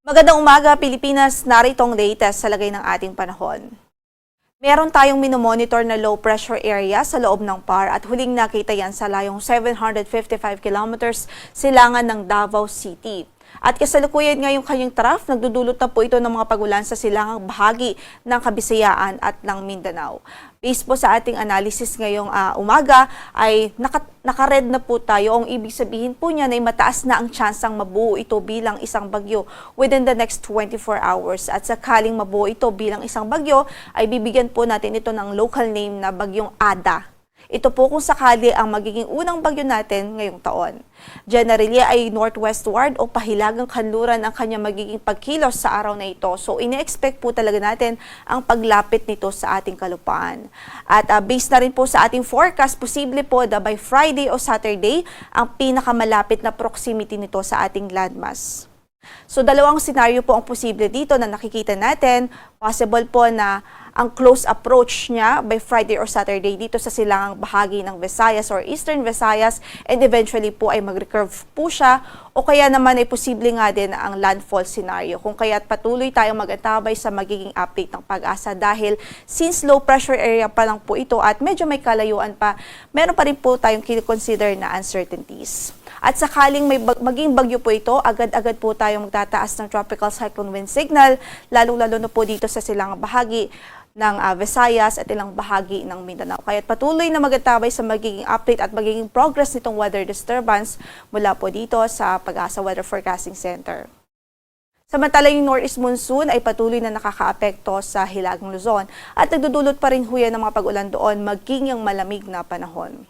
Magandang umaga, Pilipinas. Narito ang latest sa lagay ng ating panahon. Meron tayong minomonitor na low pressure area sa loob ng PAR at huling nakita yan sa layong 755 kilometers silangan ng Davao City. At kasalukuyan ngayong kanyang trough, nagdudulot na po ito ng mga pagulan sa silangang bahagi ng Kabisayaan at ng Mindanao. Based po sa ating analysis ngayong umaga ay naka-red na po tayo. Ang ibig sabihin po niya ay mataas na ang tsansang mabuo ito bilang isang bagyo within the next 24 hours. At sakaling mabuo ito bilang isang bagyo ay bibigyan po natin ito ng local name na Bagyong Ada. Ito po kung sakali ang magiging unang bagyo natin ngayong taon. Generally ay northwestward o pahilagang kanluran ang kanyang magiging pagkilos sa araw na ito. So ine-expect po talaga natin ang paglapit nito sa ating kalupaan. At based na rin po sa ating forecast, posible po na by Friday o Saturday ang pinakamalapit na proximity nito sa ating landmass. So dalawang senaryo po ang posible dito na nakikita natin. Possible po na ang close approach niya by Friday or Saturday dito sa silangang bahagi ng Visayas or Eastern Visayas and eventually po ay mag-recurve po siya o kaya naman ay posible nga din ang landfall scenario kung kaya't patuloy tayong mag-antabay sa magiging update ng Pag-asa dahil since low pressure area pa lang po ito at medyo may kalayuan pa, meron pa rin po tayong kinikonsider na uncertainties. At sakaling may maging bagyo po ito, agad-agad po tayong magtataas ng tropical cyclone wind signal, lalong-lalo na po dito sa silangang bahagi ng Visayas at ilang bahagi ng Mindanao. Kaya't patuloy na mag-antabay sa magiging update at magiging progress nitong weather disturbance mula po dito sa Pag-asa Weather Forecasting Center. Samantala yung northeast monsoon ay patuloy na nakakaapekto sa Hilagang Luzon at nagdudulot pa rin huya ng mga pag-ulan doon maging yung malamig na panahon.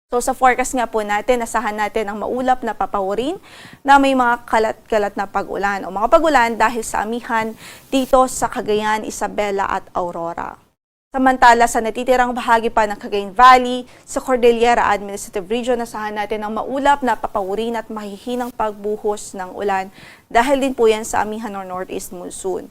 So sa forecast nga po natin, asahan natin ang maulap na papawirin na may mga kalat-kalat na pag-ulan o mga pag-ulan dahil sa amihan dito sa Cagayan, Isabela at Aurora. Samantala sa natitirang bahagi pa ng Cagayan Valley, sa Cordillera Administrative Region, asahan natin ang maulap na papawirin at mahihinang pagbuhos ng ulan dahil din po yan sa amihan ng northeast monsoon.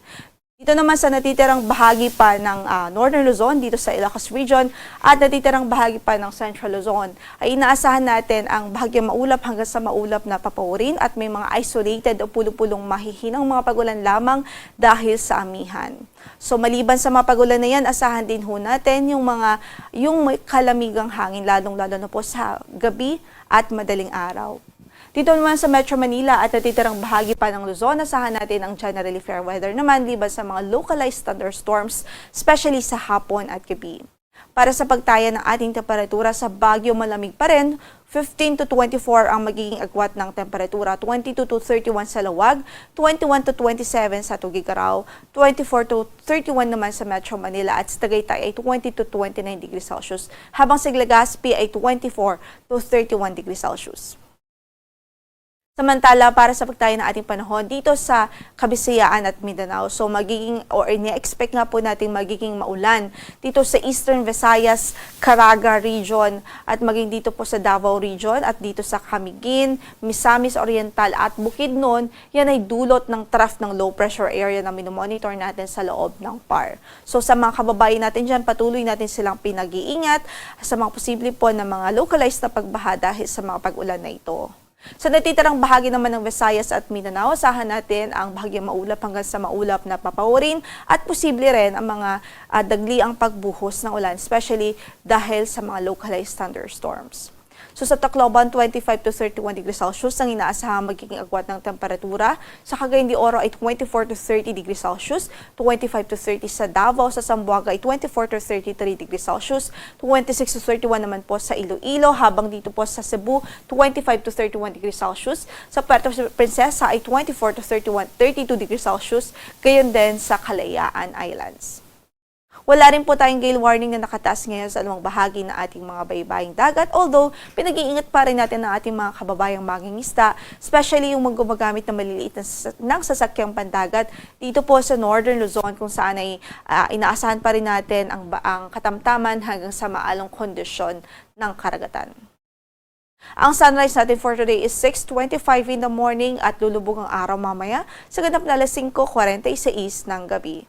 Dito naman sa natitirang bahagi pa ng Northern Luzon, dito sa Ilocos Region, at natitirang bahagi pa ng Central Luzon, ay inaasahan natin ang bahagyang maulap hanggang sa maulap na papawirin at may mga isolated o pulong-pulong mahihinang mga pagulan lamang dahil sa amihan. So maliban sa mga pagulan na yan, asahan din ho natin yung may kalamigang hangin, lalong-lalo na po sa gabi at madaling araw. Dito naman sa Metro Manila at natitirang bahagi pa ng Luzon, asahan natin ang generally fair weather naman liban sa mga localized thunderstorms, especially sa hapon at gabi. Para sa pagtaya ng ating temperatura sa Baguio, malamig pa rin, 15 to 24 ang magiging agwat ng temperatura, 22 to 31 sa Lawag, 21 to 27 sa Tugigaraw, 24 to 31 naman sa Metro Manila at sa Tagaytay ay 20 to 29 degrees Celsius, habang sa Legazpi ay 24 to 31 degrees Celsius. Samantala, para sa pagtaya ng ating panahon dito sa Kabisayaan at Mindanao, so ine-expect nga po natin magiging maulan dito sa Eastern Visayas, Caraga Region at maging dito po sa Davao Region at dito sa Camiguin, Misamis Oriental at Bukidnon, yan ay dulot ng trough ng low pressure area na minomonitor natin sa loob ng PAR. So sa mga kababayan natin dyan, patuloy natin silang pinag-iingat sa mga posible po na mga localized na pagbaha dahil sa mga pag-ulan na ito. Sa natitirang bahagi naman ng Visayas at Mindanao, asahan natin ang bahagyang maulap hanggang sa maulap na papawirin at posible rin ang mga dagliang pagbuhos ng ulan, especially dahil sa mga localized thunderstorms. So sa Tacloban, 25 to 31 degrees Celsius ang inaasahang magiging agwat ng temperatura. Sa Cagayan de Oro ay 24 to 30 degrees Celsius, 25 to 30 sa Davao, sa Zamboanga ay 24 to 33 degrees Celsius, 26 to 31 naman po sa Iloilo, habang dito po sa Cebu, 25 to 31 degrees Celsius. Sa Puerto Princesa ay 24 to 32 degrees Celsius, gayon din sa Kalayaan Islands. Wala rin po tayong gale warning na nakataas ngayon sa anumang bahagi ng ating mga baybaying dagat, although pinag-iingat pa rin natin ang ating mga kababayang mangingisda, especially yung gumagamit ng maliliit ng sasakyang pandagat dito po sa Northern Luzon kung saan ay inaasahan pa rin natin ang katamtaman hanggang sa maalong kondisyon ng karagatan. Ang sunrise natin for today is 6:25 in the morning at lulubog ang araw mamaya sa ganap na alas 5:46 ng gabi.